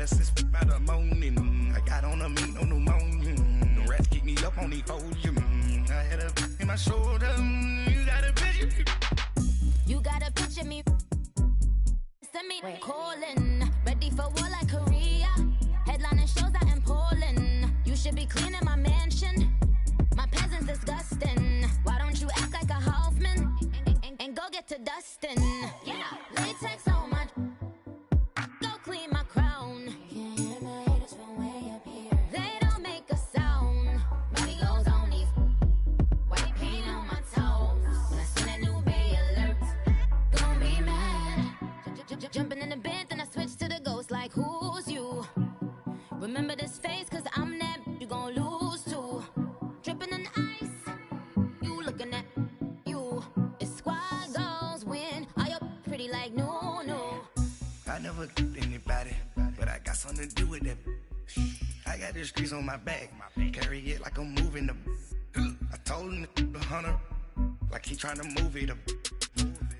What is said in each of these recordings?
a sip by the morning. I got on a meat, no pneumonia. The rats keep me up on the podium. I had a in my shoulder. You got a picture. You got a picture me. Send me calling. Ready for war like Korea. Headlining shows out in Poland. You should be cleaning my mansion. My peasants disgusting. Why don't you act like a Hoffman and go get to dustin'? Yeah, latex on my. Go clean my crown. Can't hear my haters from way up here. They don't make a sound. Money goes on these. White paint on my toes. When I send a new Bay alert, gonna be mad. Jumping in the bed, then I switch to the ghost like who's you? Remember this face, cause I'm that you gon' lose too. Dripping in ice, you looking at you. It's squad goals win. Are you pretty like no? I never did anybody, but I got something to do with that. I got the streets on my back, carry it like I'm moving the. I told him the hunter, like he trying to move it up.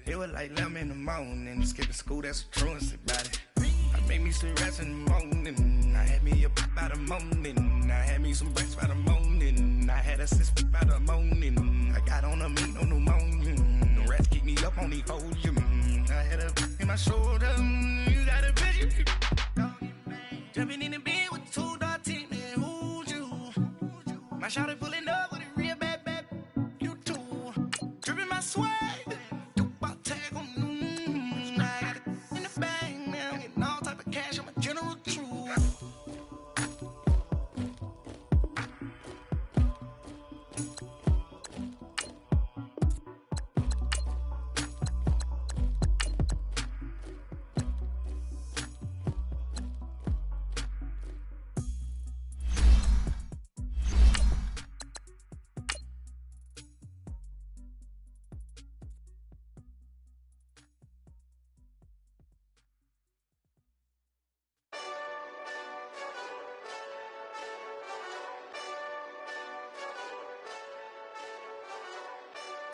It was like 11 in the morning, skipping school, that's a truancy about it. I made me some rest in the morning, I had me up by the morning. I had me some breaks by the morning, I had a sip by the morning. I got on a meat, no pneumonia. The rats keep me up on the podium. I had a in my shoulder. You got a picture. Jumping in the bed with 2 dark teeth, man, who's you? My shawty pulling up with a real bad, you too. Dripping my swag.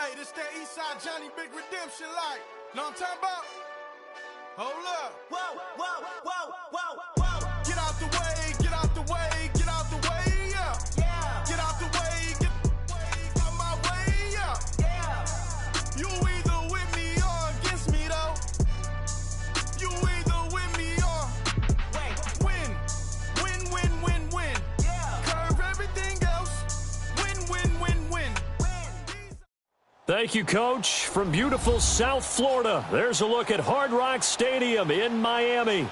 Hey, this that Eastside Johnny Big Redemption like. Know what I'm talking about? Hold up. Whoa, whoa, whoa, whoa, whoa. Get out the way, get out the way, get out the way, yeah. Yeah. Get out the way, get out my way, yeah. Yeah. You either with me or against me, though. You either with me or win. Win. Yeah. Curve everything else. Win. Thank you, Coach. From beautiful South Florida, there's a look at Hard Rock Stadium in Miami.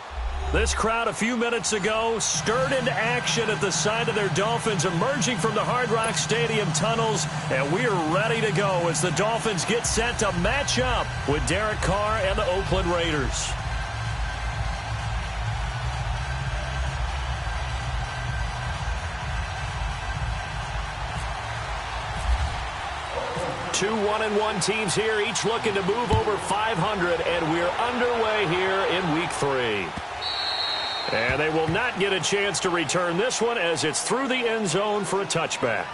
This crowd a few minutes ago stirred into action at the side of their Dolphins emerging from the Hard Rock Stadium tunnels, and we are ready to go as the Dolphins get set to match up with Derek Carr and the Oakland Raiders. Two 1-1 teams here, each looking to move over 500, and we're underway here in Week 3. And they will not get a chance to return this one as it's through the end zone for a touchback.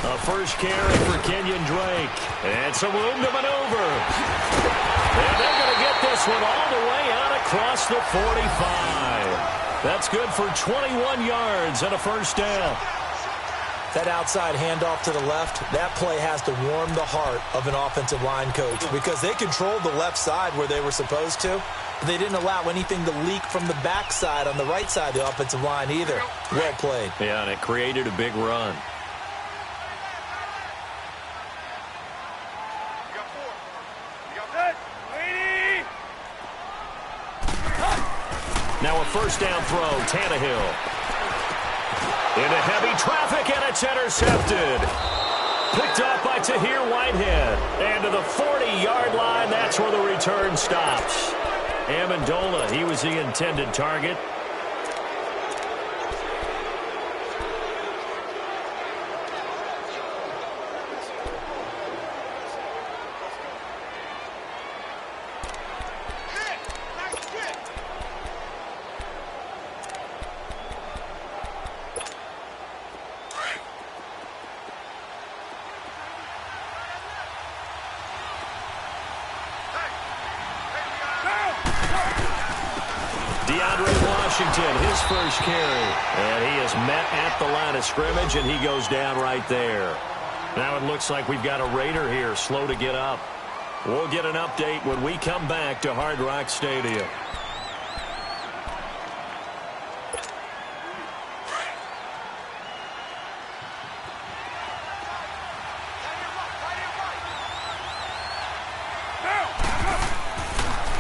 A first carry for Kenyon Drake. And some room to maneuver. And they're going to get this one all the way out across the 45. That's good for 21 yards and a first down. That outside handoff to the left, that play has to warm the heart of an offensive line coach because they controlled the left side where they were supposed to. But they didn't allow anything to leak from the backside on the right side of the offensive line either. Well played. Yeah, and it created a big run. Now a first down throw, Tannehill. Into heavy traffic, and it's intercepted. Picked off by Tahir Whitehead. And to the 40 that's where the return stops. Amendola, he was the intended target. His first carry, and he is met at the line of scrimmage, and he goes down right there. Now it looks like we've got a Raider here, slow to get up. We'll get an update when we come back to Hard Rock Stadium.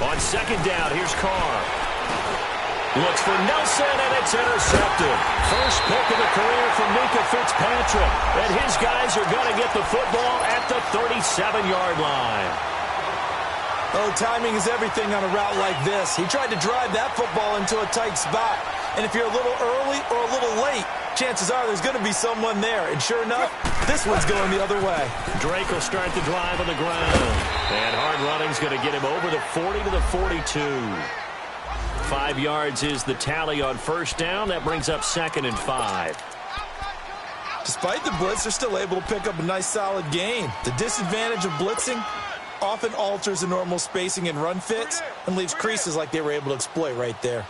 On second down, here's Carr. Looks for Nelson, and it's intercepted. First pick of the career from Mika Fitzpatrick. And his guys are going to get the football at the 37-yard line. Oh, timing is everything on a route like this. He tried to drive that football into a tight spot. And if you're a little early or a little late, chances are there's going to be someone there. And sure enough, this one's going the other way. Drake will start the drive on the ground. And hard running's going to get him over the 40 to the 42. 5 yards is the tally on first down. That brings up 2nd and 5. Despite the blitz, they're still able to pick up a nice solid gain. The disadvantage of blitzing often alters the normal spacing and run fits and leaves creases like they were able to exploit right there.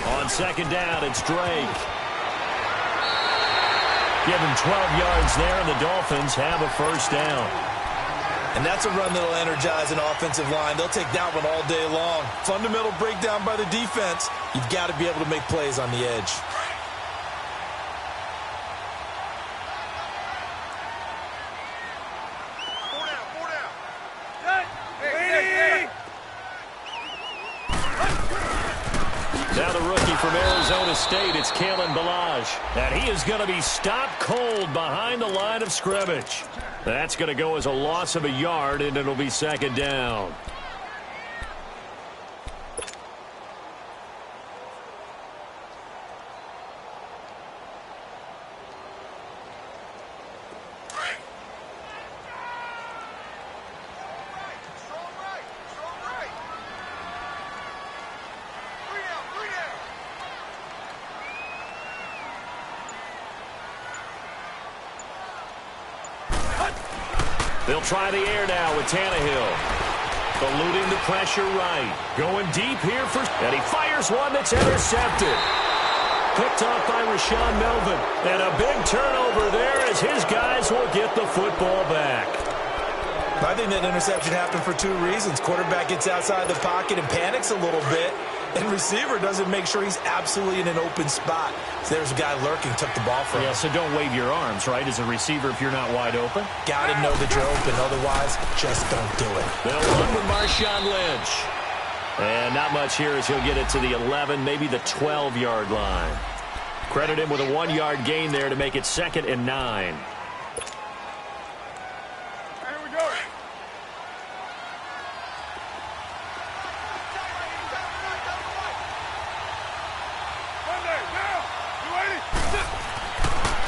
On second down, it's Drake. Give him 12 yards there, and the Dolphins have a first down. And that's a run that'll energize an offensive line. They'll take that one all day long. Fundamental breakdown by the defense. You've got to be able to make plays on the edge. Now the rookie from Arizona State, it's Kalen Ballage. And he is going to be stopped cold behind the line of scrimmage. That's going to go as a loss of a yard, and it'll be second down. They'll try the air now with Tannehill. Eluding the pressure right. Going deep here for... And he fires one that's intercepted. Picked off by Rashawn Melvin. And a big turnover there as his guys will get the football back. I think that interception happened for two reasons. Quarterback gets outside the pocket and panics a little bit. And receiver doesn't make sure he's absolutely in an open spot. So there's a guy lurking, took the ball from him. Yeah, so don't wave your arms, right, as a receiver if you're not wide open. Got to know that you're open. Otherwise, just don't do it. They'll run with Marshawn Lynch. And not much here as he'll get it to the 11, maybe the 12-yard line. Credit him with a 1-yard gain there to make it 2nd and 9.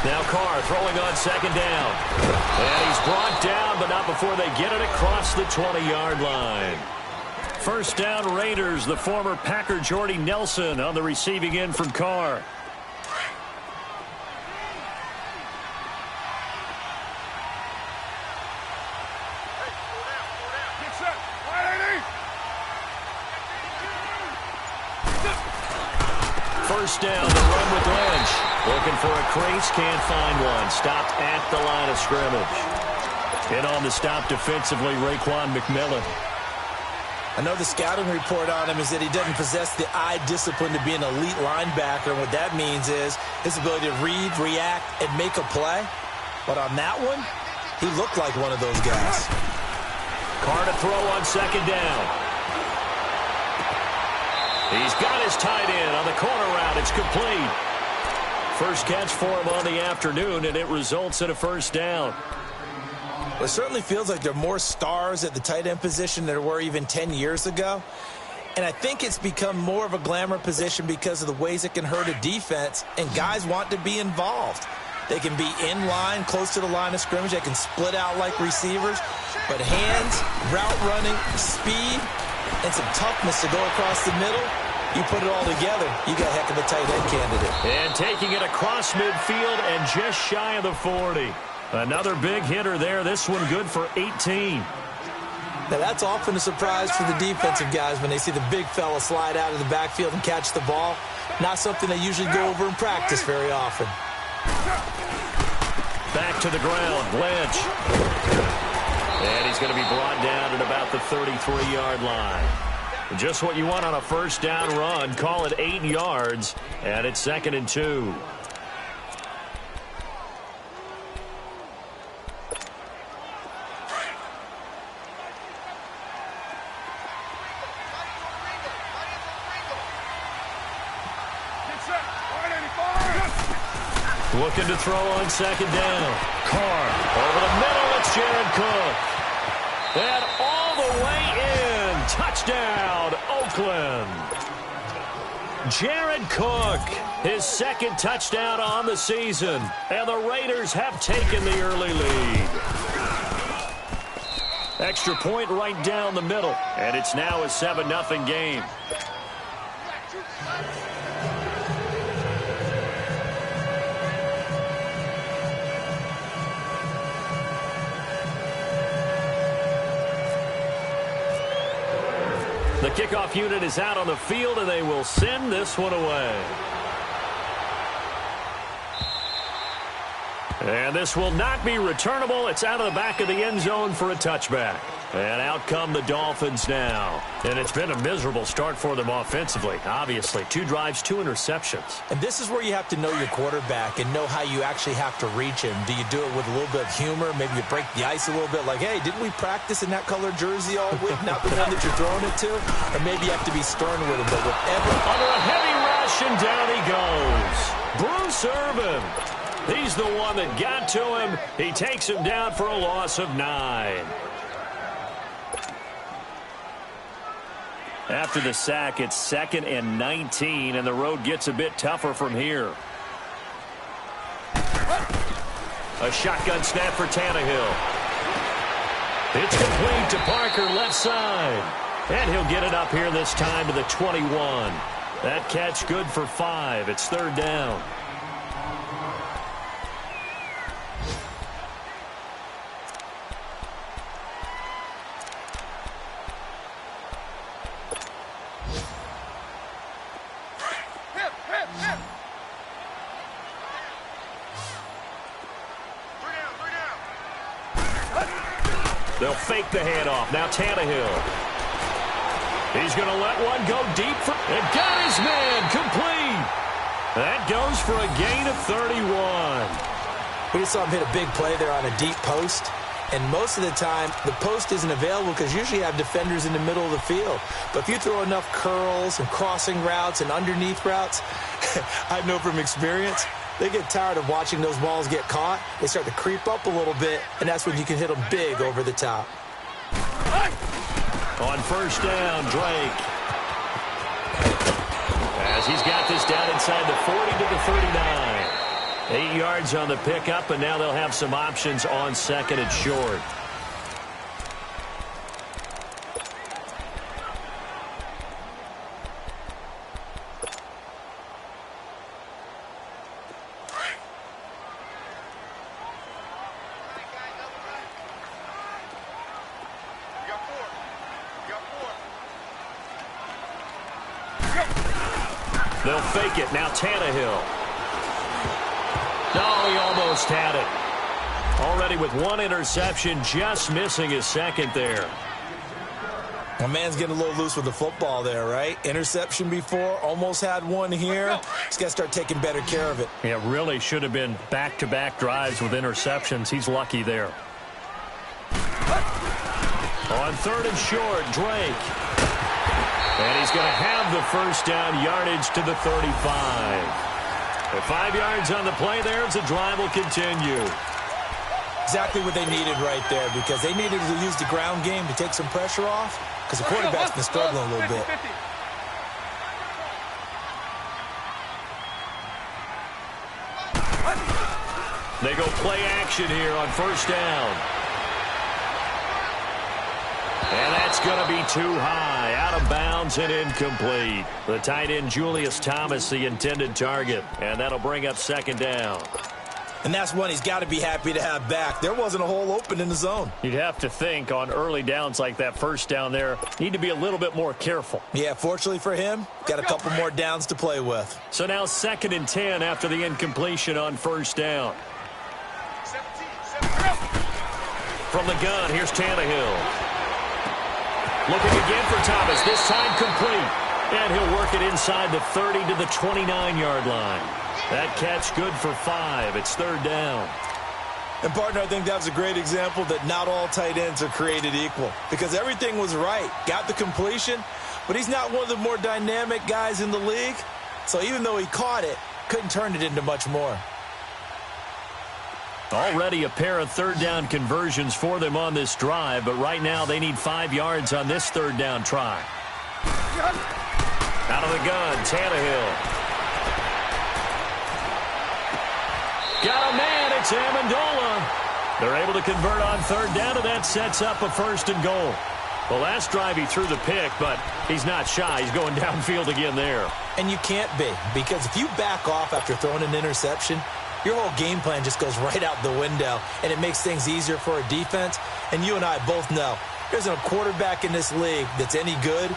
Now Carr throwing on second down. And he's brought down, but not before they get it across the 20-yard line. First down Raiders, the former Packer Jordy Nelson on the receiving end from Carr. First down, the run with Lynch. Looking for a crease, can't find one. Stopped at the line of scrimmage. In on the stop defensively, Raekwon McMillan. I know the scouting report on him is that he doesn't possess the eye discipline to be an elite linebacker. And what that means is his ability to read, react, and make a play. But on that one, he looked like one of those guys. Carr to throw on second down. He's got his tight end on the corner route. It's complete. First catch for him on the afternoon, and it results in a first down. It certainly feels like there are more stars at the tight end position than there were even 10 years ago. And I think it's become more of a glamour position because of the ways it can hurt a defense, and guys want to be involved. They can be in line, close to the line of scrimmage. They can split out like receivers. But hands, route running, speed, and some toughness to go across the middle, you put it all together, you got a heck of a tight end candidate. And taking it across midfield and just shy of the 40. Another big hitter there. This one good for 18. Now, that's often a surprise for the defensive guys when they see the big fella slide out of the backfield and catch the ball. Not something they usually go over in practice very often. Back to the ground, Blanche. And he's going to be brought down at about the 33-yard line. Just what you want on a first down run. Call it 8 yards, and it's 2nd and 2. Looking to throw on second down. Carr over the middle. It's Jared Cook. And all the way in. Touchdown, Oakland. Jared Cook, his second touchdown on the season. And the Raiders have taken the early lead. Extra point right down the middle. And it's now a 7-0 game. The kickoff unit is out on the field, and they will send this one away. And this will not be returnable. It's out of the back of the end zone for a touchback. And out come the Dolphins now. And it's been a miserable start for them offensively, obviously. 2 drives, 2 interceptions. And this is where you have to know your quarterback and know how you actually have to reach him. Do you do it with a little bit of humor? Maybe you break the ice a little bit, like, hey, didn't we practice in that colored jersey all week? Not the one that you're throwing it to? Or maybe you have to be stern with him. But whatever. Under a heavy rush, and down he goes. Bruce Irvin. He's the one that got to him. He takes him down for a loss of 9. After the sack, it's 2nd and 19, and the road gets a bit tougher from here. A shotgun snap for Tannehill. It's complete to Parker, left side. And he'll get it up here this time to the 21. That catch good for 5. It's 3rd down. They'll fake the handoff. Now Tannehill. He's going to let one go deep. And got his man complete. That goes for a gain of 31. We just saw him hit a big play there on a deep post. And most of the time, the post isn't available because usually you have defenders in the middle of the field. But if you throw enough curls and crossing routes and underneath routes, I know from experience, they get tired of watching those balls get caught. They start to creep up a little bit, and that's when you can hit them big over the top. On first down, Drake. As he's got this down inside the 40 to the 39. 8 yards on the pickup, and now they'll have some options on 2nd and short. They'll fake it. Now Tannehill. No, he almost had it. Already with 1 interception, just missing his 2nd there. My man's getting a little loose with the football there, right? Interception before, almost had 1 here. He's got to start taking better care of it. Yeah, really should have been back-to-back drives with interceptions. He's lucky there. On 3rd and short, Drake. And he's going to have the first down, yardage to the 35. With 5 yards on the play there as the drive will continue. Exactly what they needed right there, because they needed to use the ground game to take some pressure off, because the quarterback's been struggling a little bit. They go play action here on 1st down. And that's going to be too high, out of bounds and incomplete. The tight end Julius Thomas, the intended target, and that'll bring up 2nd down. And that's one he's got to be happy to have back. There wasn't a hole open in the zone. You'd have to think on early downs like that 1st down there, need to be a little bit more careful. Yeah, fortunately for him, got a couple more downs to play with. So now 2nd and 10 after the incompletion on 1st down. From the gun, here's Tannehill. Looking again for Thomas, this time complete. And he'll work it inside the 30 to the 29-yard line. That catch good for 5. It's 3rd down. And, partner, I think that was a great example that not all tight ends are created equal, because everything was right. Got the completion, but he's not one of the more dynamic guys in the league. So even though he caught it, couldn't turn it into much more. Already a pair of 3rd down conversions for them on this drive, but right now they need 5 yards on this 3rd down try. Out of the gun, Tannehill. Got a man, it's Amendola. They're able to convert on 3rd down, and that sets up a 1st and goal. The last drive he threw the pick, but he's not shy. He's going downfield again there. And you can't be, because if you back off after throwing an interception, your whole game plan just goes right out the window, and it makes things easier for a defense. And you and I both know there's a quarterback in this league that's any good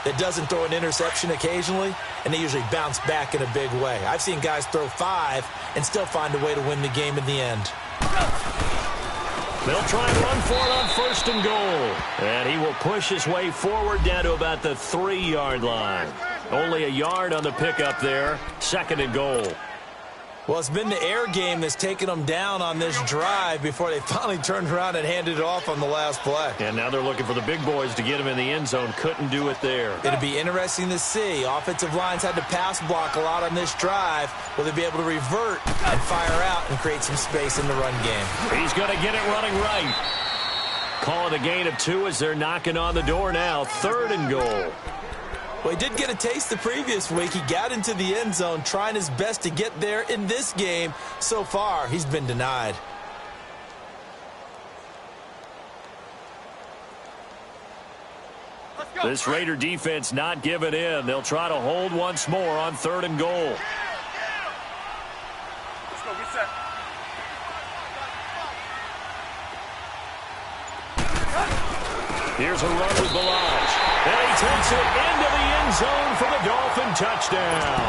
that doesn't throw an interception occasionally, and they usually bounce back in a big way. I've seen guys throw 5 and still find a way to win the game in the end. They'll try and run for it on 1st and goal. And he will push his way forward down to about the 3-yard line. Only a yard on the pickup there. 2nd and goal. Well, it's been the air game that's taken them down on this drive before they finally turned around and handed it off on the last play. And now they're looking for the big boys to get him in the end zone. Couldn't do it there. It'll be interesting to see. Offensive lines had to pass block a lot on this drive. Will they be able to revert and fire out and create some space in the run game? He's going to get it running right. Call it a gain of 2 as they're knocking on the door now. 3rd and goal. Well, he did get a taste the previous week. He got into the end zone trying his best to get there in this game. So far, he's been denied. This Raider defense not giving in. They'll try to hold once more on 3rd and goal. Let's go, get set. Here's a run with Balaj. And he takes it into the end zone for the Dolphin touchdown.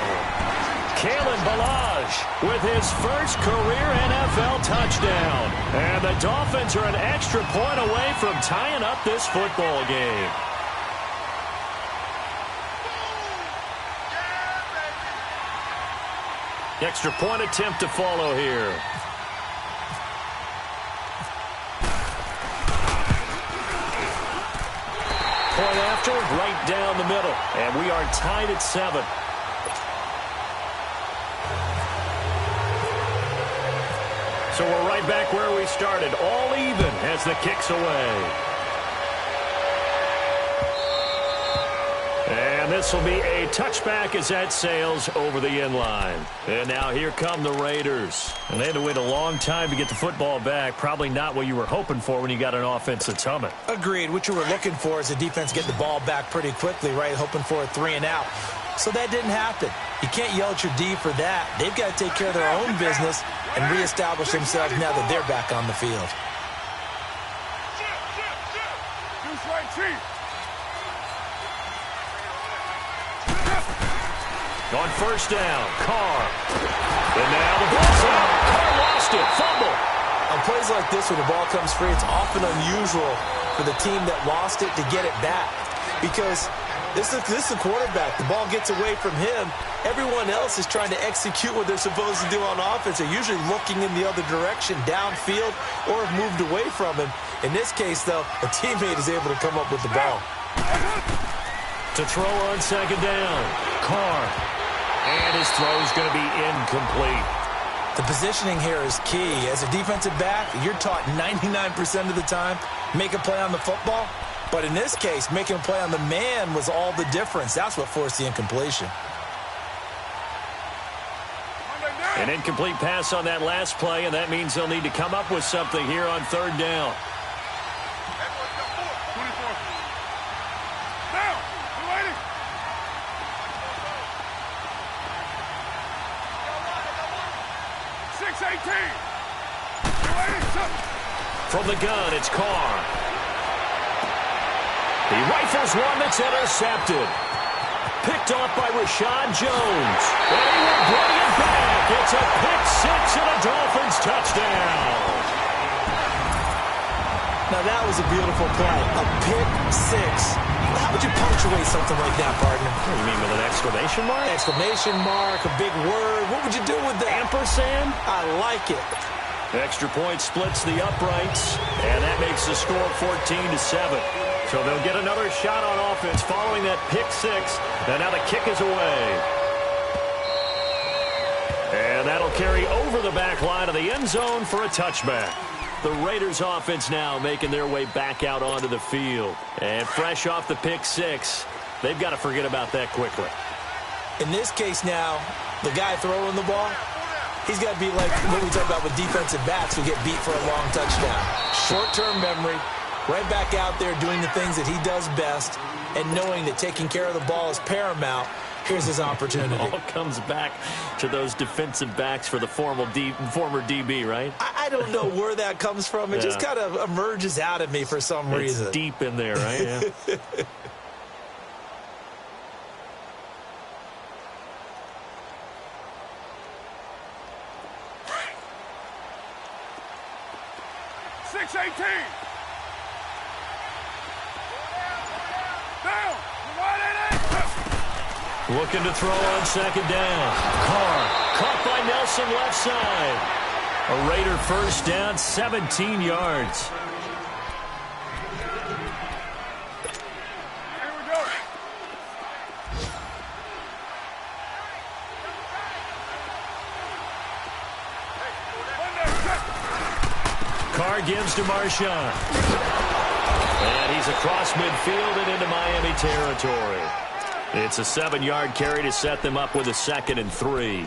Kalen Balaj with his first career NFL touchdown. And the Dolphins are an extra point away from tying up this football game. Extra point attempt to follow here. Point after, right down the middle. And we are tied at 7. So we're right back where we started. All even as the kick's away. And this will be a touchback as that sails over the end line. And now here come the Raiders. And they had to wait a long time to get the football back. Probably not what you were hoping for when you got an offense that's humming. Agreed. What you were looking for is the defense get the ball back pretty quickly, right? Hoping for a 3 and out. So that didn't happen. You can't yell at your D for that. They've got to take care of their own business and reestablish themselves now that they're back on the field. Deuce right, Chief. On 1st down, Carr. And now the ball's out. Carr lost it. Fumble. On plays like this where the ball comes free, it's often unusual for the team that lost it to get it back. Because This is the quarterback. The ball gets away from him. Everyone else is trying to execute what they're supposed to do on offense. They're usually looking in the other direction, downfield, or have moved away from him. In this case, though, a teammate is able to come up with the ball. To throw on second down, Carr. And his throw is going to be incomplete. The positioning here is key. As a defensive back, you're taught 99% of the time, make a play on the football. But in this case, making a play on the man was all the difference. That's what forced the incompletion. An incomplete pass on that last play, and that means they'll need to come up with something here on third down. From the gun, it's Carr. He rifles one that's intercepted. Picked off by Rashad Jones. And he will bring it back. It's a pick six and a Dolphins touchdown. Now that was a beautiful play. A pick six. How would you punctuate something like that, partner? What do you mean, with an exclamation mark? Exclamation mark, a big word. What would you do with that? Ampersand? I like it. Extra point splits the uprights, and that makes the score 14-7. So they'll get another shot on offense following that pick six, and now the kick is away. And that'll carry over the back line of the end zone for a touchback. The Raiders offense now making their way back out onto the field. And fresh off the pick six, they've got to forget about that quickly. In this case now, the guy throwing the ball, he's got to be like what we talk about with defensive backs who get beat for a long touchdown. Short-term memory, right back out there doing the things that he does best, and knowing that taking care of the ball is paramount. Here's his opportunity. It all comes back to those defensive backs for the former DB, right? I don't know where that comes from. It just kind of emerges out of me for some reason. It's deep in there, right? Yeah. Looking to throw on second down. Carr caught by Nelson left side. A Raider first down, 17 yards. Carr gives to Marshawn. And he's across midfield and into Miami territory. It's a 7-yard carry to set them up with a 2nd and 3.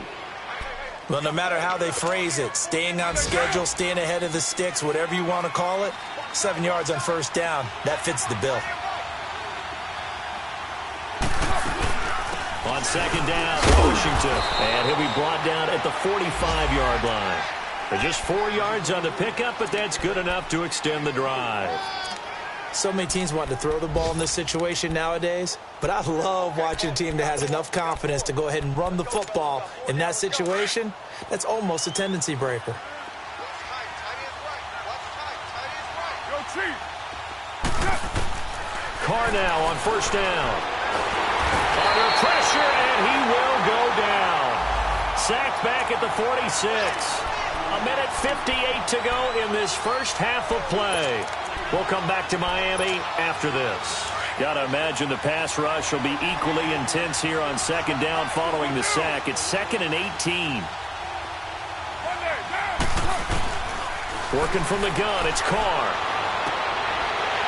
Well, no matter how they phrase it, staying on schedule, staying ahead of the sticks, whatever you want to call it, 7 yards on first down, that fits the bill. On second down, Washington. And he'll be brought down at the 45-yard line. They're just 4 yards on the pickup, but that's good enough to extend the drive. So many teams want to throw the ball in this situation nowadays, but I love watching a team that has enough confidence to go ahead and run the football in that situation. That's almost a tendency breaker. Carr now on first down. Under pressure, and he will go down. Sacked back at the 46. A minute 58 to go in this first half of play. We'll come back to Miami after this. Got to imagine the pass rush will be equally intense here on second down following the sack. It's 2nd and 18. Working from the gun, it's Carr.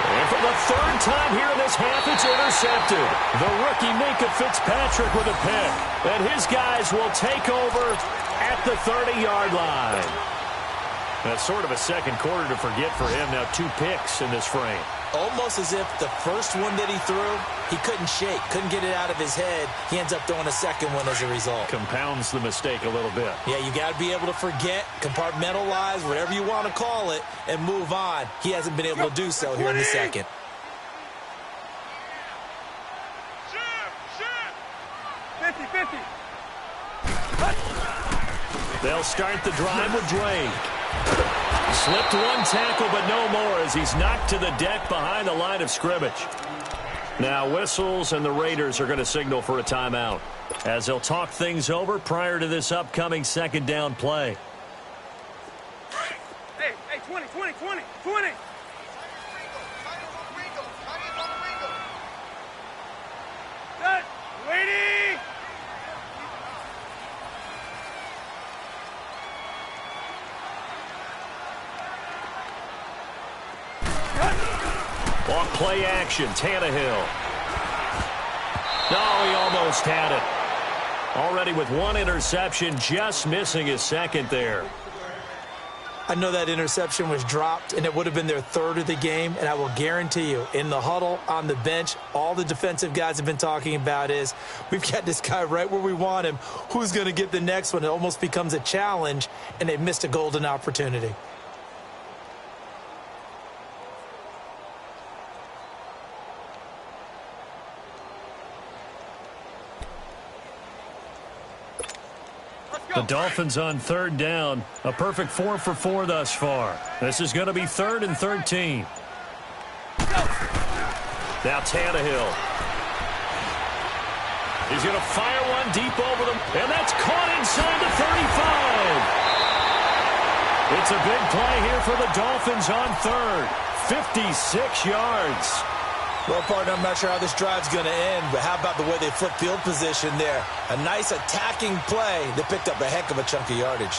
And for the 3rd time here in this half, it's intercepted. The rookie Minka Fitzpatrick with a pick. And his guys will take over at the 30-yard line. That's sort of a second quarter to forget for him. Now 2 picks in this frame. Almost as if the first one that he threw, he couldn't shake, couldn't get it out of his head. He ends up throwing a second one as a result. Compounds the mistake a little bit. Yeah, you got to be able to forget, compartmentalize, whatever you want to call it, and move on. He hasn't been able to do so here in the second. They'll start the drive with Drake. Slipped one tackle, but no more as he's knocked to the deck behind the line of scrimmage. Now whistles, and the Raiders are going to signal for a timeout as they'll talk things over prior to this upcoming second down play. Hey, 20. Set, waiting. On play action, Tannehill. No, he almost had it. Already with one interception, just missing his second there. I know that interception was dropped, and it would have been their third of the game, and I will guarantee you, in the huddle, on the bench, all the defensive guys have been talking about is, we've got this guy right where we want him. Who's going to get the next one? It almost becomes a challenge, and they've missed a golden opportunity. The Dolphins on third down. A perfect 4 for 4 thus far. This is going to be 3rd and 13. Now Tannehill. He's going to fire one deep over them, and that's caught inside the 35. It's a big play here for the Dolphins on third. 56 yards. Well, partner, I'm not sure how this drive's going to end, but how about the way they flip field position there? A nice attacking play. They picked up a heck of a chunk of yardage.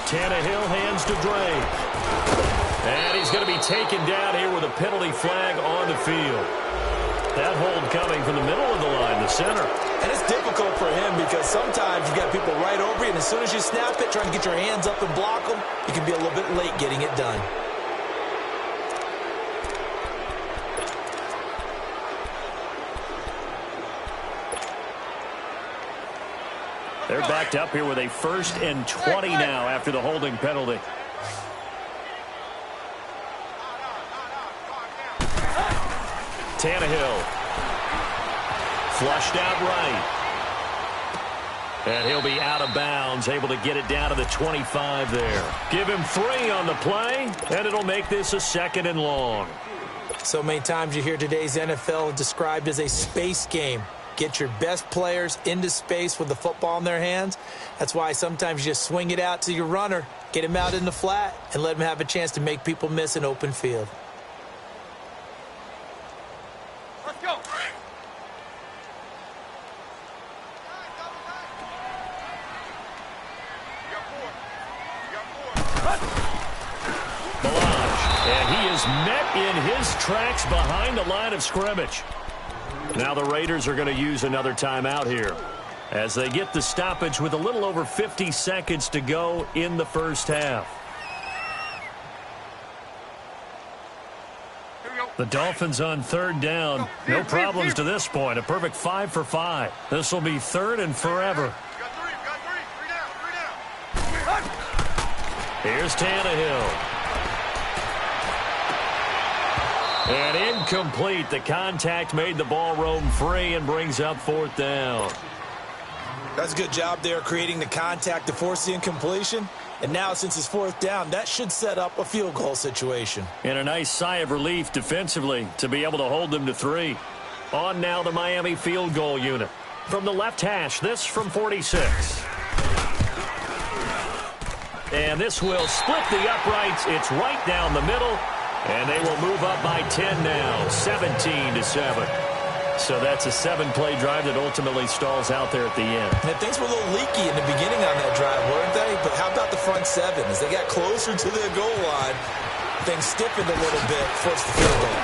Tannehill hands to Drake. And he's going to be taken down here with a penalty flag on the field. That hold coming from the middle of the line, the center. And it's difficult for him because sometimes you've got people right over you, and as soon as you snap it, trying to get your hands up and block them, you can be a little bit late getting it done. They're backed up here with a 1st and 20 now after the holding penalty. Tannehill. Flushed out right. And he'll be out of bounds, able to get it down to the 25 there. Give him 3 on the play, and it'll make this a 2nd and long. So many times you hear today's NFL described as a space game. Get your best players into space with the football in their hands. That's why sometimes you just swing it out to your runner, get him out in the flat, and let him have a chance to make people miss an open field. Let's go. Melange, and he is met in his tracks behind the line of scrimmage. Now the Raiders are going to use another timeout here as they get the stoppage with a little over 50 seconds to go in the first half. The Dolphins on third down. No problems to this point. A perfect 5 for 5. This will be 3rd and forever. Here's Tannehill. And incomplete. The contact made the ball roam free and brings up 4th down. That's a good job there creating the contact to force the incompletion. And now since it's 4th down, that should set up a field goal situation. And a nice sigh of relief defensively to be able to hold them to 3. On now the Miami field goal unit. From the left hash, this from 46. And this will split the uprights. It's right down the middle. And they will move up by 10 now, 17-7. So that's a 7-play drive that ultimately stalls out there at the end. And things were a little leaky in the beginning on that drive, weren't they? But how about the front 7? As they got closer to the goal line, things stiffened a little bit, forced the field goal.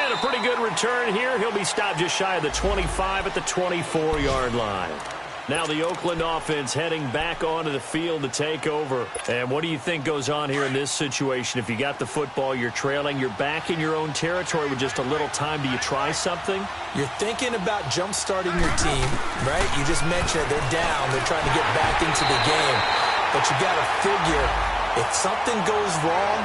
And a pretty good return here. He'll be stopped just shy of the 25 at the 24-yard line. Now the Oakland offense heading back onto the field to take over. And what do you think goes on here in this situation? If you got the football, you're trailing, you're back in your own territory with just a little time. Do you try something? You're thinking about jump-starting your team, right? You just mentioned they're down. They're trying to get back into the game. But you got to figure if something goes wrong,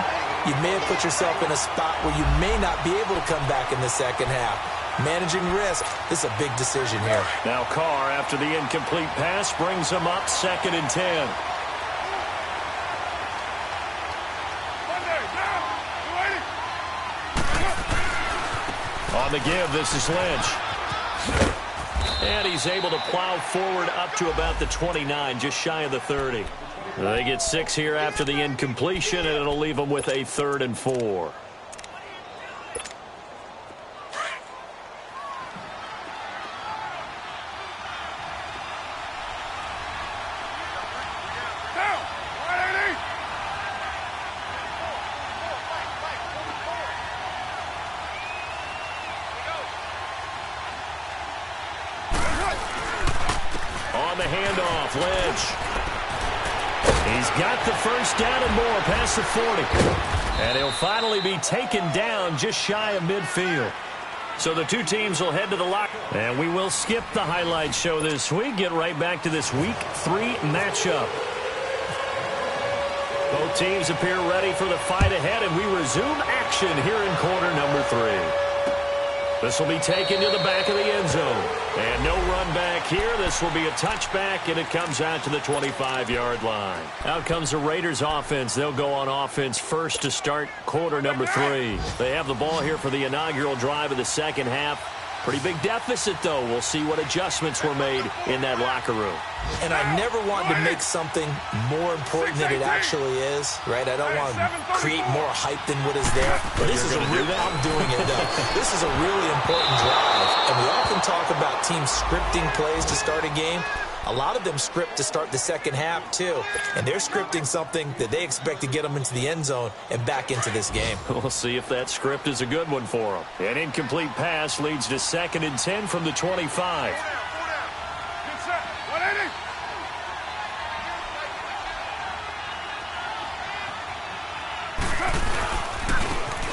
you may have put yourself in a spot where you may not be able to come back in the second half. Managing risk, this is a big decision here. Now Carr, after the incomplete pass, brings him up 2nd and 10. On the give, this is Lynch. And he's able to plow forward up to about the 29, just shy of the 30. They get 6 here after the incompletion, and it'll leave them with a 3rd and 4. On the handoff, Lynch. He's got the first down and more past the 40. And he'll finally be taken down just shy of midfield. So the two teams will head to the locker. And we will skip the highlight show this week. Get right back to this Week 3 matchup. Both teams appear ready for the fight ahead, and we resume action here in quarter number 3. This will be taken to the back of the end zone. And no run back here. This will be a touchback, and it comes out to the 25-yard line. Out comes the Raiders offense. They'll go on offense first to start quarter number 3. They have the ball here for the inaugural drive of the second half. Pretty big deficit, though. We'll see what adjustments were made in that locker room. And I never want to make something more important than it actually is, right? I don't want to create more hype than what is there. But this is I'm doing it, though. This is a really important drive. And we often talk about teams scripting plays to start a game. A lot of them script to start the second half, too. And they're scripting something that they expect to get them into the end zone and back into this game. We'll see if that script is a good one for them. An incomplete pass leads to 2nd and 10 from the 25.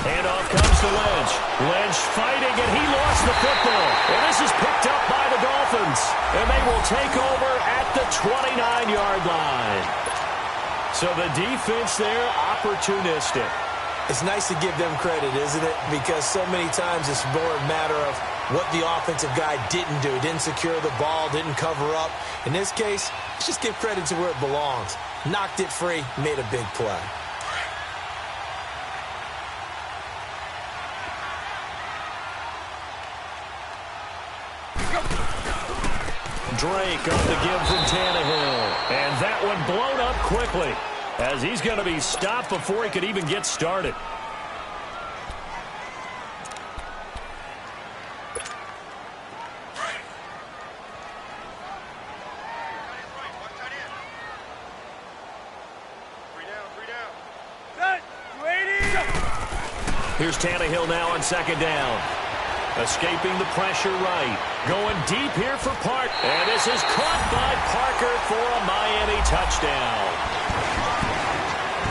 Handoff comes to Lynch. Lynch fighting, and he lost the football. And this is picked up by the Dolphins. And they will take over at the 29-yard line. So the defense there, opportunistic. It's nice to give them credit, isn't it? Because so many times it's more a matter of what the offensive guy didn't do. Didn't secure the ball, didn't cover up. In this case, let's just give credit to where it belongs. Knocked it free, made a big play. Drake on the give from Tannehill. And that one blown up quickly as he's going to be stopped before he could even get started. Here's Tannehill now on 2nd down. Escaping the pressure right. Going deep here for Park. And this is caught by Parker for a Miami touchdown.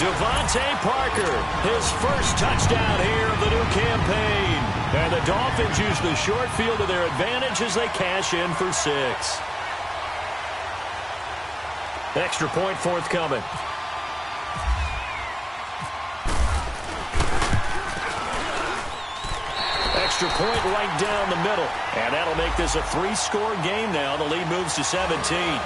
Devontae Parker, his first touchdown here of the new campaign. And the Dolphins use the short field to their advantage as they cash in for 6. Extra point forthcoming. Extra point right down the middle. And that'll make this a 3-score game now. The lead moves to 17.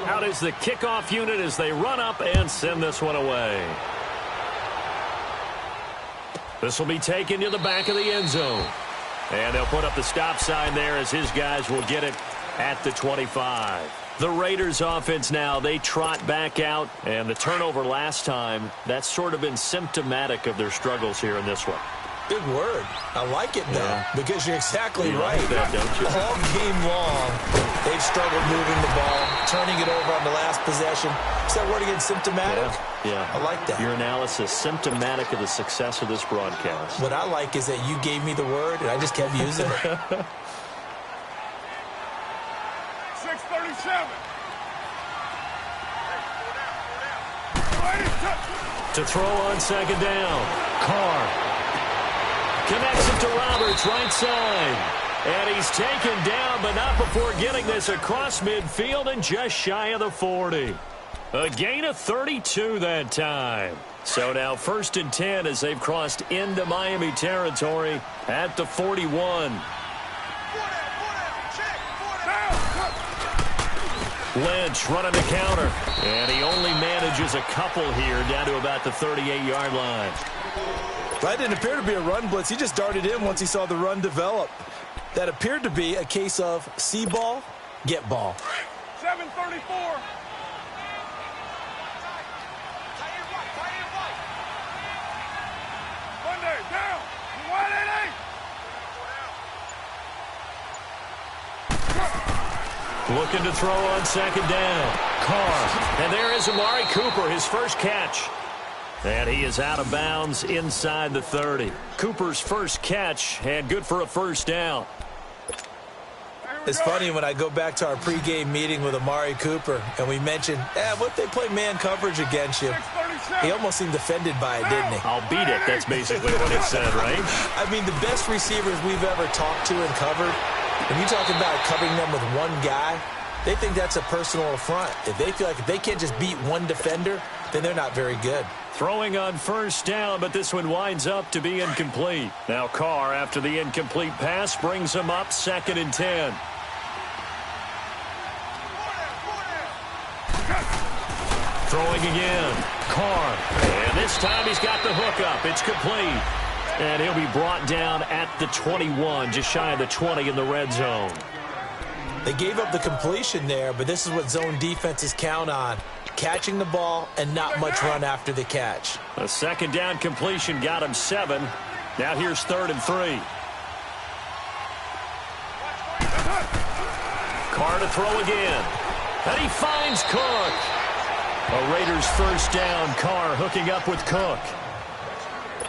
Out is the kickoff unit as they run up and send this one away. This will be taken to the back of the end zone. And they'll put up the stop sign there as his guys will get it at the 25. The Raiders offense now, they trot back out. And the turnover last time, that's sort of been symptomatic of their struggles here in this one. Big word. I like it, though, because you're exactly right. Like that, don't you? All game long, they've struggled moving the ball, turning it over on the last possession. Is that word again, symptomatic? Yeah. I like that. Your analysis, symptomatic of the success of this broadcast. What I like is that you gave me the word, and I just kept using it. 6:37. To throw on second down. Carr connects it to Roberts, right side. And he's taken down, but not before getting this across midfield and just shy of the 40. A gain of 32 that time. So now 1st and 10 as they've crossed into Miami territory at the 41. Lynch running the counter. And he only manages a couple here down to about the 38-yard line. That didn't appear to be a run blitz. He just darted in once he saw the run develop. That appeared to be a case of see ball, get ball. 7:34. Monday, down. 188. Looking to throw on second down. Carr. And there is Amari Cooper, his first catch. And he is out of bounds inside the 30. Cooper's first catch and good for a first down. It's funny when I go back to our pregame meeting with Amari Cooper and we mentioned, what if they play man coverage against you? He almost seemed offended by it, didn't he? I'll beat it. That's basically what it said, right? I mean, the best receivers we've ever talked to and covered, when you talk about covering them with one guy, they think that's a personal affront. If they feel like if they can't just beat one defender, then they're not very good. Throwing on first down, but this one winds up to be incomplete. Now Carr, after the incomplete pass, brings him up 2nd and 10. Throwing again. Carr. And this time he's got the hook up. It's complete. And he'll be brought down at the 21, just shy of the 20 in the red zone. They gave up the completion there, but this is what zone defenses count on. Catching the ball and not much run after the catch. A second down completion got him 7. Now here's 3rd and 3. Carr to throw again. And he finds Cook. A Raiders first down. Carr hooking up with Cook.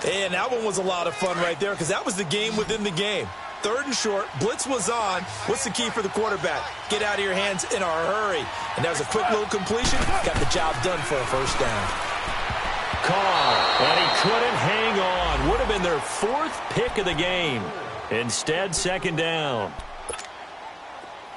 And that one was a lot of fun right there because that was the game within the game. 3rd and short. Blitz was on. What's the key for the quarterback? Get out of your hands in a hurry. And that was a quick little completion. Got the job done for a first down. Carr. And he couldn't hang on. Would have been their 4th pick of the game. Instead, 2nd down.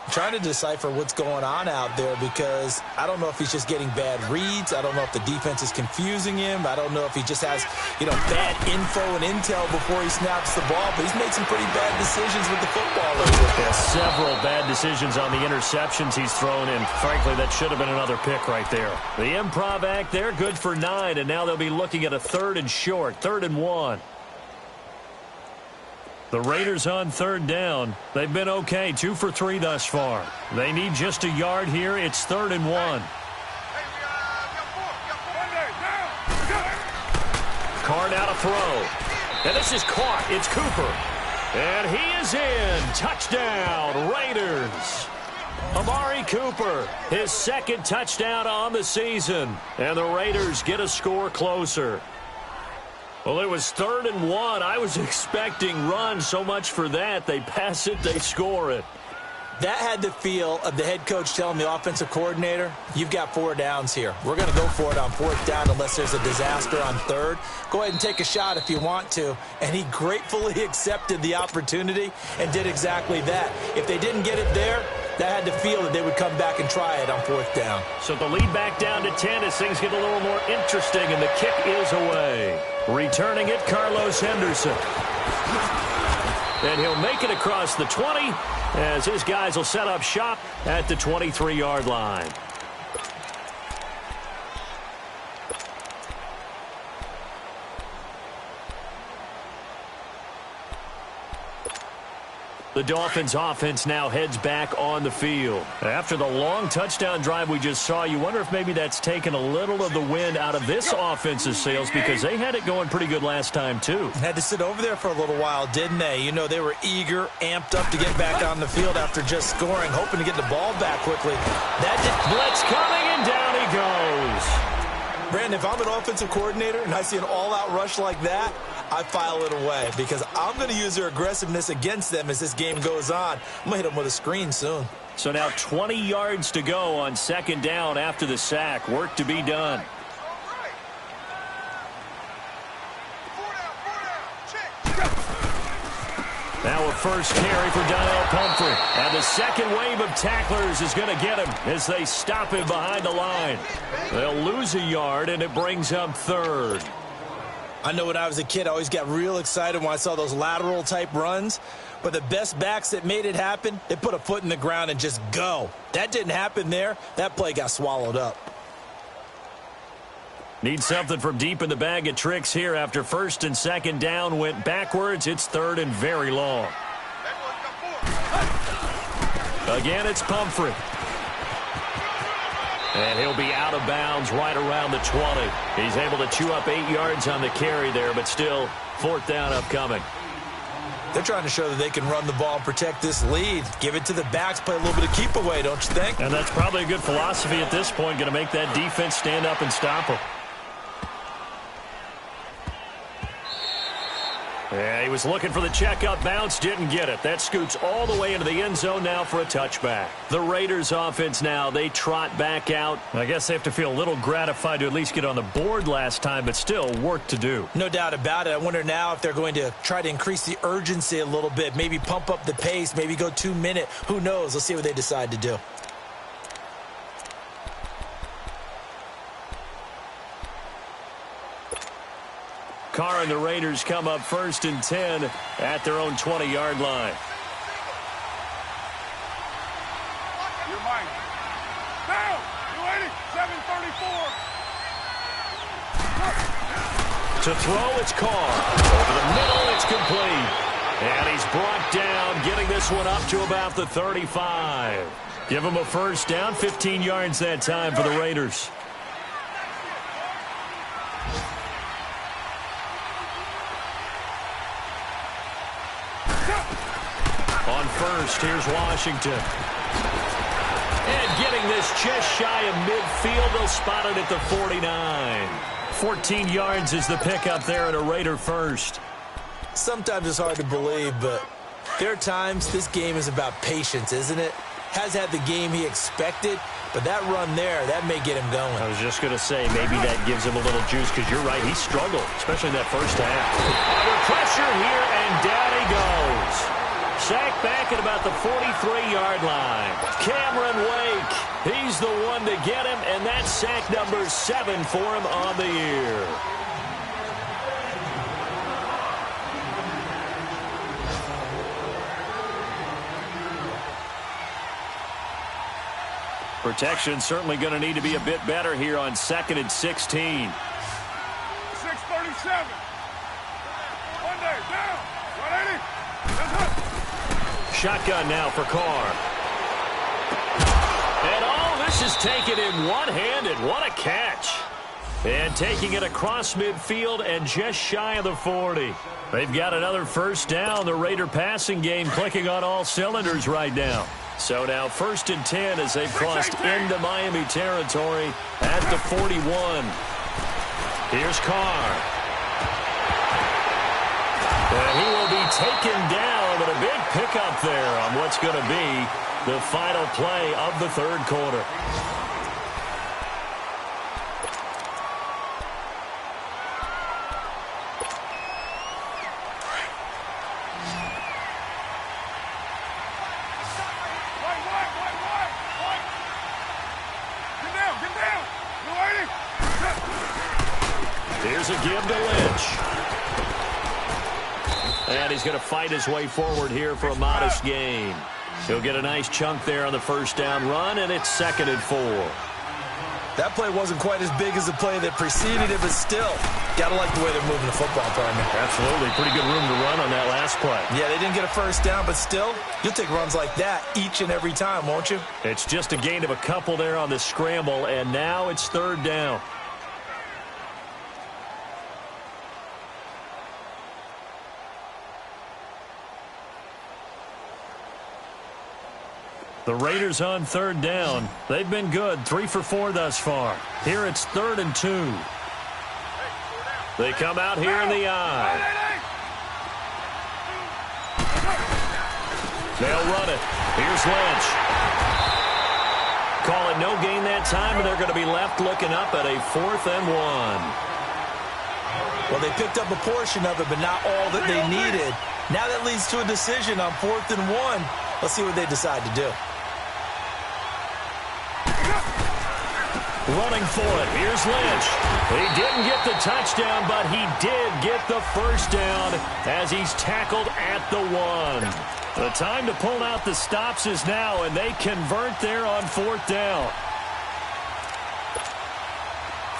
Trying to decipher what's going on out there because I don't know if he's just getting bad reads. I don't know if the defense is confusing him. I don't know if he just has, bad info and intel before he snaps the ball. But he's made some pretty bad decisions with the football lately. Yeah, several bad decisions on the interceptions he's thrown in. Frankly, that should have been another pick right there. The improv act there, good for 9, and now they'll be looking at a 3rd and short, 3rd and 1. The Raiders on 3rd down. They've been okay, 2 for 3 thus far. They need just a yard here. It's 3rd and 1. Carr now to throw. And this is caught. It's Cooper. And he is in. Touchdown, Raiders. Amari Cooper, his 2nd touchdown on the season. And the Raiders get a score closer. Well, it was 3rd and 1. I was expecting run, so much for that. They pass it, they score it. That had the feel of the head coach telling the offensive coordinator, you've got 4 downs here. We're going to go for it on 4th down unless there's a disaster on 3rd. Go ahead and take a shot if you want to. And he gratefully accepted the opportunity and did exactly that. If they didn't get it there, that had the feel that they would come back and try it on 4th down. So the lead back down to 10 as things get a little more interesting, and the kick is away. Returning it, Carlos Henderson. And he'll make it across the 20 as his guys will set up shop at the 23-yard line. The Dolphins offense now heads back on the field. After the long touchdown drive we just saw, you wonder if maybe that's taken a little of the wind out of this offense's sails because they had it going pretty good last time too. Had to sit over there for a little while, didn't they? You know, they were eager, amped up to get back on the field after just scoring, hoping to get the ball back quickly. Blitz coming, and down he goes. Brandon, if I'm an offensive coordinator and I see an all-out rush like that, I file it away because I'm going to use their aggressiveness against them as this game goes on. I'm going to hit them with a screen soon. So now 20 yards to go on 2nd down after the sack. Work to be done. Now a first carry for Donnell Pumphrey. And the second wave of tacklers is going to get him as they stop him behind the line. They'll lose a yard, and it brings up third. I know when I was a kid, I always got real excited when I saw those lateral-type runs. But the best backs that made it happen, they put a foot in the ground and just go. That didn't happen there. That play got swallowed up. Need something from deep in the bag of tricks here after first and second down went backwards. It's third and very long. Again, it's Pumphrey. And he'll be out of bounds right around the 20. He's able to chew up 8 yards on the carry there, but still fourth down upcoming. They're trying to show that they can run the ball and protect this lead. Give it to the backs, play a little bit of keep away, don't you think? And that's probably a good philosophy at this point, going to make that defense stand up and stop them. Yeah, he was looking for the checkup bounce, didn't get it. That scoots all the way into the end zone now for a touchback. The Raiders offense now, they trot back out. I guess they have to feel a little gratified to at least get on the board last time, but still work to do. No doubt about it. I wonder now if they're going to try to increase the urgency a little bit, maybe pump up the pace, maybe go 2 minute. Who knows? Let's see what they decide to do. Carr and the Raiders come up first and 10 at their own 20-yard line. You're mine. Down! You're 7:34. To throw, it's Carr. Over the middle, it's complete. And he's brought down, getting this one up to about the 35. Give him a first down, 15 yards that time for the Raiders. On first, here's Washington. And getting this just shy of midfield, they'll spot it at the 49. 14 yards is the pickup there at a Raider first. Sometimes it's hard to believe, but there are times this game is about patience, isn't it? Has had the game he expected, but that run there, that may get him going. I was just going to say, maybe that gives him a little juice, because you're right, he struggled, especially in that first half. Under pressure here, and down he goes. Sacked back at about the 43-yard line. Cameron Wake, he's the one to get him, and that's sack number 7 for him on the year. Protection certainly going to need to be a bit better here on 2nd and 16. 6:37. One day, down. 180. Shotgun now for Carr. And all this is taken in one-handed. What a catch. And taking it across midfield and just shy of the 40. They've got another first down. The Raider passing game clicking on all cylinders right now. So now 1st and 10 as they've crossed into Miami territory at the 41. Here's Carr. And he will be taken down, but a big pickup there on what's going to be the final play of the third quarter. Here's a give to Lynch. And he's going to fight his way forward here for a modest gain. He'll get a nice chunk there on the first down run, and it's 2nd and 4. That play wasn't quite as big as the play that preceded it, but still, got to like the way they're moving the football, partner. Absolutely. Pretty good room to run on that last play. Yeah, they didn't get a first down, but still, you'll take runs like that each and every time, won't you? It's just a gain of a couple there on the scramble, and now it's 3rd down. The Raiders on 3rd down. They've been good, 3 for 4 thus far. Here it's 3rd and 2. They come out here in the eye. They'll run it. Here's Lynch. Call it no gain that time, and they're going to be left looking up at a 4th and 1. Well, they picked up a portion of it, but not all that they needed. Now that leads to a decision on 4th and 1. Let's see what they decide to do. Running for it. Here's Lynch. He didn't get the touchdown, but he did get the first down as he's tackled at the 1. The time to pull out the stops is now, and they convert there on 4th down.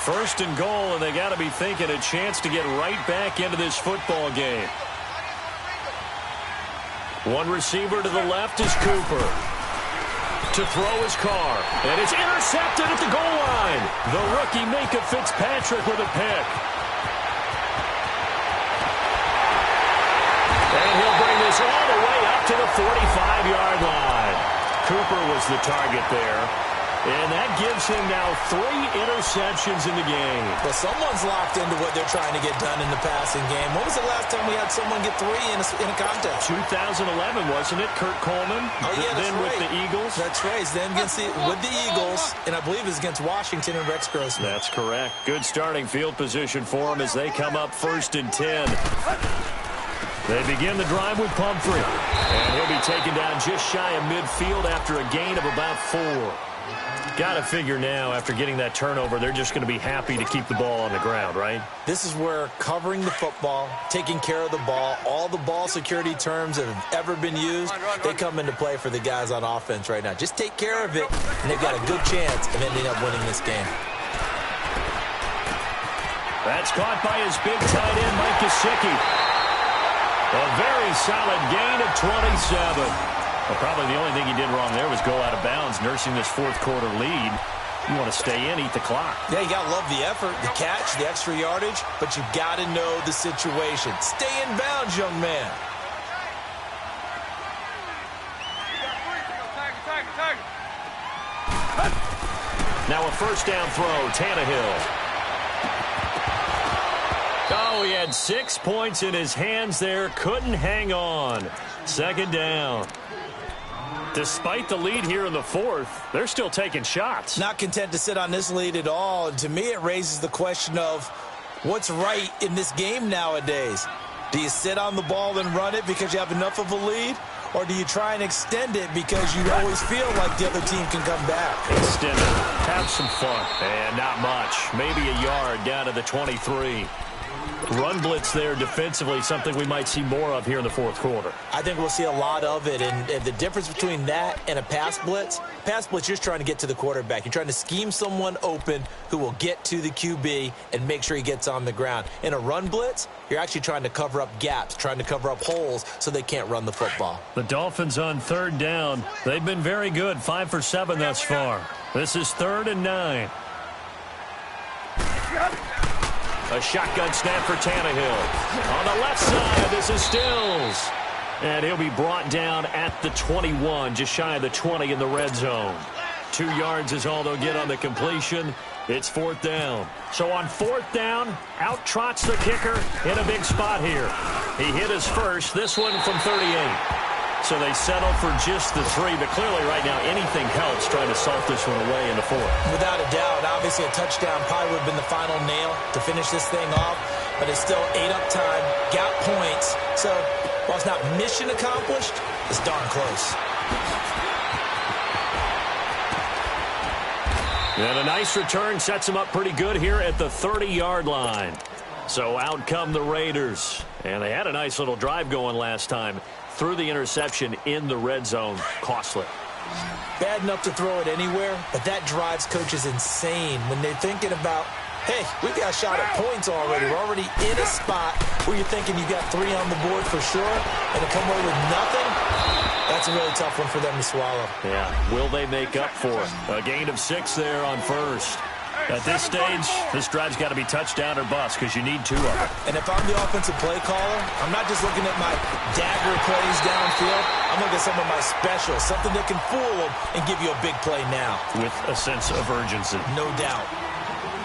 1st and goal, and they got to be thinking a chance to get right back into this football game. One receiver to the left is Cooper. To throw his car, and it's intercepted at the goal line. The rookie Minka Fitzpatrick with a pick. And he'll bring this all the way up to the 45-yard line. Cooper was the target there. And that gives him now 3 interceptions in the game. Well, someone's locked into what they're trying to get done in the passing game. When was the last time we had someone get 3 in a contest? 2011, wasn't it? Kurt Coleman. Oh, yeah, that's then right. With the Eagles. That's right. Then with the Eagles, and I believe it's against Washington and Rex Grossman. That's correct. Good starting field position for them as they come up 1st and 10. They begin the drive with Pumphrey. And he'll be taken down just shy of midfield after a gain of about 4. Got to figure now, after getting that turnover, they're just going to be happy to keep the ball on the ground, right? This is where covering the football, taking care of the ball, all the ball security terms that have ever been used, they come into play for the guys on offense right now. Just take care of it, and they've got a good chance of ending up winning this game. That's caught by his big tight end, Mike Gesicki. A very solid gain of 27. Well, probably the only thing he did wrong there was go out of bounds, nursing this 4th quarter lead. You want to stay in, eat the clock. Yeah, you got to love the effort, the catch, the extra yardage, but you got to know the situation. Stay in bounds, young man. Now a 1st down throw, Tannehill. Oh, he had 6 points in his hands there, couldn't hang on. 2nd down. Despite the lead here in the 4th, they're still taking shots. Not content to sit on this lead at all. And to me, it raises the question of what's right in this game nowadays. Do you sit on the ball and run it because you have enough of a lead? Or do you try and extend it because you always feel like the other team can come back? Extend it. Have some fun. And not much. Maybe a yard down to the 23. Run blitz there defensively, something we might see more of here in the 4th quarter. I think we'll see a lot of it, and the difference between that and a pass blitz, you're just trying to get to the quarterback. You're trying to scheme someone open who will get to the QB and make sure he gets on the ground. In a run blitz, you're actually trying to cover up gaps, trying to cover up holes so they can't run the football. The Dolphins on 3rd down. They've been very good, 5 for 7 thus far. This is 3rd and 9. A shotgun snap for Tannehill. On the left side, this is Stills. And he'll be brought down at the 21, just shy of the 20 in the red zone. 2 yards is all they'll get on the completion. It's 4th down. So on 4th down, out trots the kicker in a big spot here. He hit his first, this one from 38. So they settle for just the 3, but clearly right now anything helps trying to salt this one away in the 4th. Without a doubt, obviously a touchdown probably would have been the final nail to finish this thing off, but it's still 8 up time, got points, so while it's not mission accomplished, it's darn close. And a nice return sets them up pretty good here at the 30-yard line. So out come the Raiders, and they had a nice little drive going last time. Threw the interception in the red zone. Costly. Bad enough to throw it anywhere, but that drives coaches insane when they're thinking about, hey, we've got a shot at points already. We're already in a spot where you're thinking you got 3 on the board for sure, and to come away with nothing, that's a really tough one for them to swallow. Yeah, will they make up for it? A gain of 6 there on 1st. At this stage, this drive's got to be touchdown or bust because you need 2 of them. And if I'm the offensive play caller, I'm not just looking at my dagger plays downfield. I'm looking at some of my specials, something that can fool them and give you a big play now. With a sense of urgency. No doubt.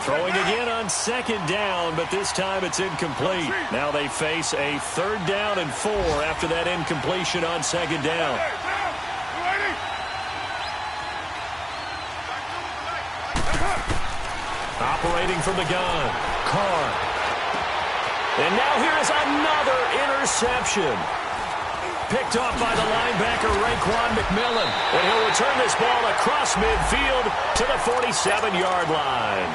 Throwing again on 2nd down, but this time it's incomplete. Now they face a 3rd down and 4 after that incompletion on 2nd down. Operating from the gun, Carr. And now here's another interception. Picked off by the linebacker, Raekwon McMillan. And he'll return this ball across midfield to the 47-yard line.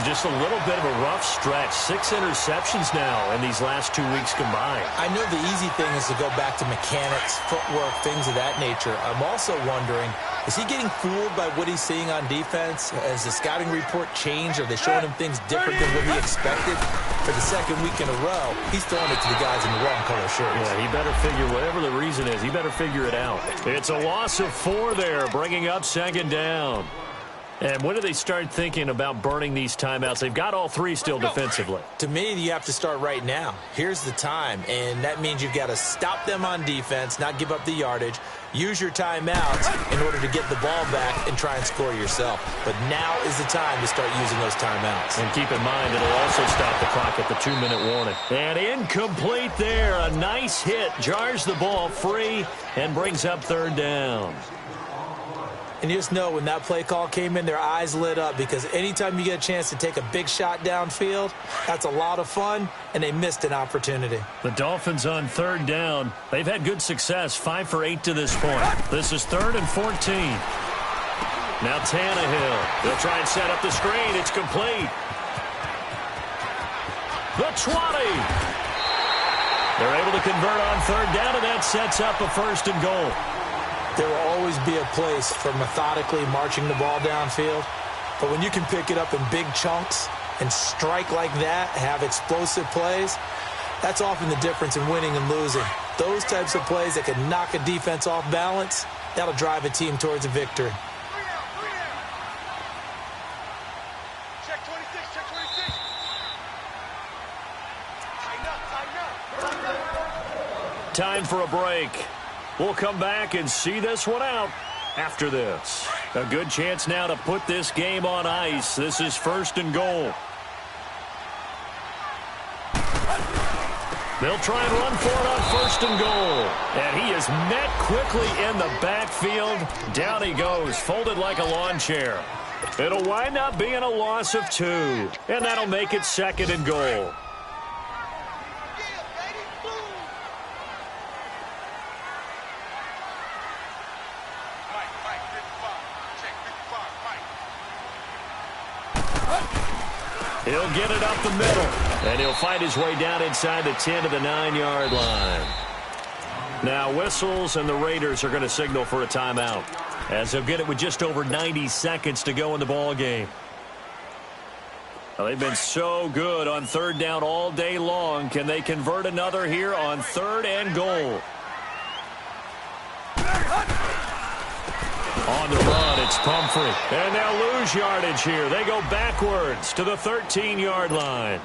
Just a little bit of a rough stretch. 6 interceptions now in these last 2 weeks combined. I know the easy thing is to go back to mechanics, footwork, things of that nature. I'm also wondering, is he getting fooled by what he's seeing on defense? Has the scouting report changed? Are they showing him things different than what he expected? For the second week in a row, he's throwing it to the guys in the wrong color shirts. Yeah, he better figure, whatever the reason is, he better figure it out. It's a loss of 4 there, bringing up 2nd down. And when do they start thinking about burning these timeouts? They've got all 3 still defensively. To me, you have to start right now. Here's the time, and that means you've got to stop them on defense, not give up the yardage, use your timeouts in order to get the ball back and try and score yourself. But now is the time to start using those timeouts. And keep in mind, it'll also stop the clock at the 2-minute warning. And incomplete there. A nice hit. Jars the ball free and brings up 3rd down. And you just know when that play call came in, their eyes lit up, because anytime you get a chance to take a big shot downfield, that's a lot of fun, and they missed an opportunity. The Dolphins on 3rd down. They've had good success, 5 for 8 to this point. This is 3rd and 14. Now Tannehill. They'll try and set up the screen. It's complete. The 20. They're able to convert on 3rd down, and that sets up a 1st and goal. There will always be a place for methodically marching the ball downfield. But when you can pick it up in big chunks and strike like that, have explosive plays, that's often the difference in winning and losing. Those types of plays that can knock a defense off balance, that'll drive a team towards a victory. Check 26, check 26. Tighten up. Time for a break. We'll come back and see this one out after this. A good chance now to put this game on ice. This is 1st and goal. They'll try and run for it on 1st and goal. And he is met quickly in the backfield. Down he goes, folded like a lawn chair. It'll wind up being a loss of 2. And that'll make it 2nd and goal. He'll get it up the middle, and he'll fight his way down inside the 10 to the 9-yard line. Now whistles, and the Raiders are going to signal for a timeout, as they'll get it with just over 90 seconds to go in the ball game. Well, they've been so good on 3rd down all day long. Can they convert another here on 3rd and goal? On the run, it's Pumphrey. And they'll lose yardage here. They go backwards to the 13-yard line.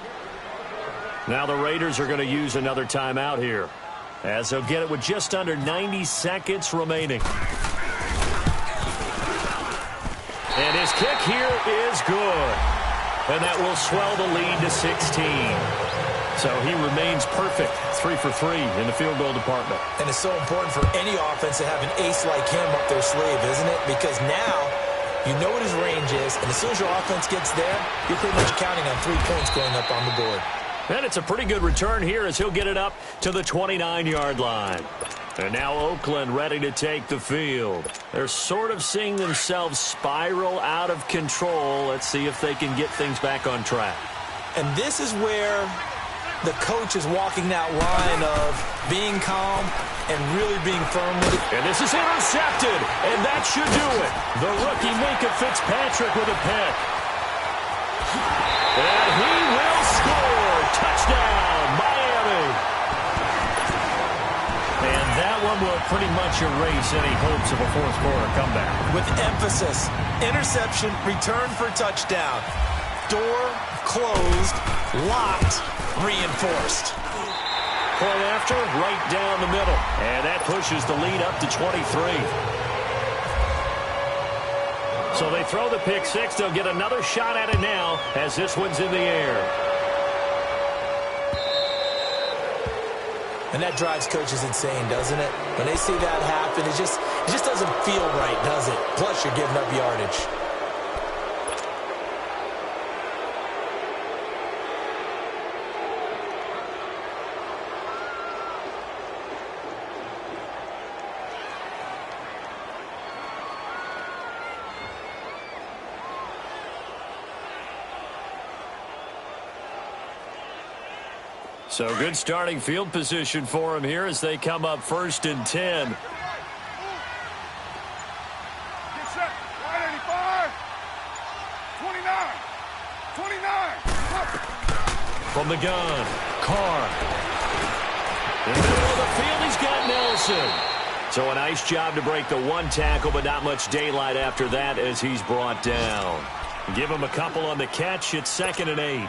Now the Raiders are going to use another timeout here, as they'll get it with just under 90 seconds remaining. And his kick here is good. And that will swell the lead to 16. So he remains perfect, 3 for 3 in the field goal department. And it's so important for any offense to have an ace like him up their sleeve, isn't it? Because now you know what his range is, and as soon as your offense gets there, you're pretty much counting on 3 points going up on the board. And it's a pretty good return here as he'll get it up to the 29-yard line. And now Oakland ready to take the field. They're sort of seeing themselves spiral out of control. Let's see if they can get things back on track. And this is where the coach is walking that line of being calm and really being firm with it. And this is intercepted, and that should do it. The rookie Minka Fitzpatrick with a pick. And he will score. Touchdown, Miami. And that one will pretty much erase any hopes of a fourth-quarter comeback. With emphasis, interception, return for touchdown. Door closed, locked, reinforced. Point after, right down the middle. And that pushes the lead up to 23. So they throw the pick 6. They'll get another shot at it now as this one's in the air. And that drives coaches insane, doesn't it? When they see that happen, it just doesn't feel right, does it? Plus, you're giving up yardage. So good starting field position for him here as they come up 1st and 10. Get set. Right 85. 29. 29. From the gun, Carr. In the middle of the field, he's got Nelson. So a nice job to break the one tackle, but not much daylight after that as he's brought down. Give him a couple on the catch. It's 2nd and 8.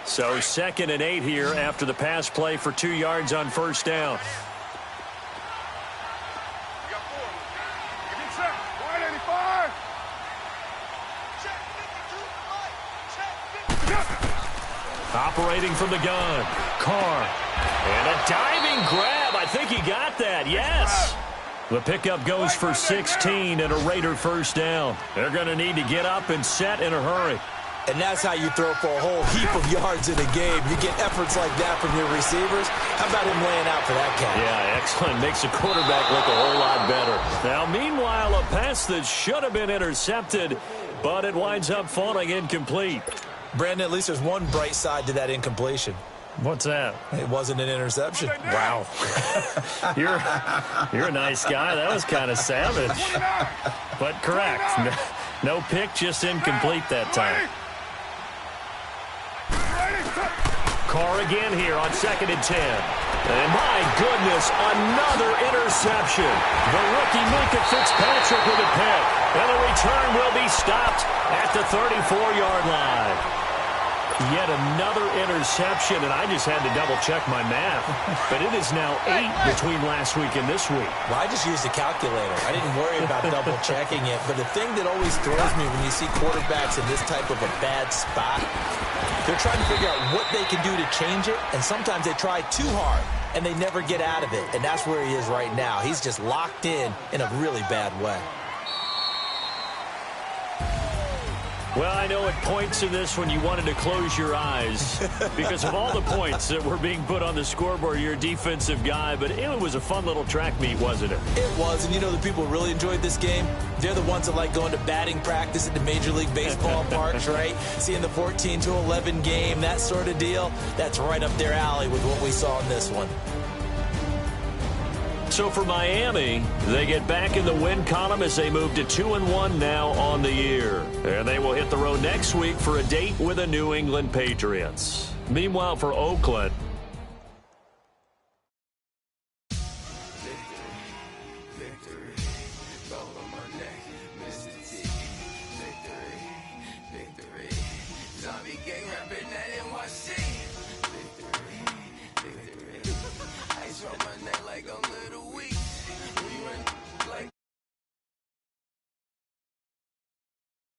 So 2nd and 8 here after the pass play for 2 yards on 1st down. Get set. Right 85. Operating from the gun, Carr. And a diving grab. I think he got that. Yes. The pickup goes for 16 and a Raider 1st down. They're going to need to get up and set in a hurry. And that's how you throw for a whole heap of yards in a game. You get efforts like that from your receivers. How about him laying out for that catch? Yeah, excellent. Makes the quarterback look a whole lot better. Now, meanwhile, a pass that should have been intercepted, but it winds up falling incomplete. Brandon, at least there's one bright side to that incompletion. What's that? It wasn't an interception. Wow. You're a nice guy. That was kind of savage. But correct. No pick, just incomplete that time. Carr again here on 2nd and 10. And my goodness, another interception. The rookie Minka Fitzpatrick with a pick. And the return will be stopped at the 34-yard line. Yet another interception, and I just had to double-check my math. But it is now 8 between last week and this week. Well, I just used a calculator. I didn't worry about double-checking it. But the thing that always throws me when you see quarterbacks in this type of a bad spot, they're trying to figure out what they can do to change it, and sometimes they try too hard, and they never get out of it. And that's where he is right now. He's just locked in a really bad way. Well, I know at points in this when you wanted to close your eyes because of all the points that were being put on the scoreboard. You're a defensive guy, but it was a fun little track meet, wasn't it? It was, and you know the people who really enjoyed this game? They're the ones that like going to batting practice at the Major League Baseball parks, right? Seeing the 14-11 game, that sort of deal. That's right up their alley with what we saw in this one. So for Miami, they get back in the win column as they move to 2-1 now on the year. And they will hit the road next week for a date with the New England Patriots. Meanwhile, for Oakland,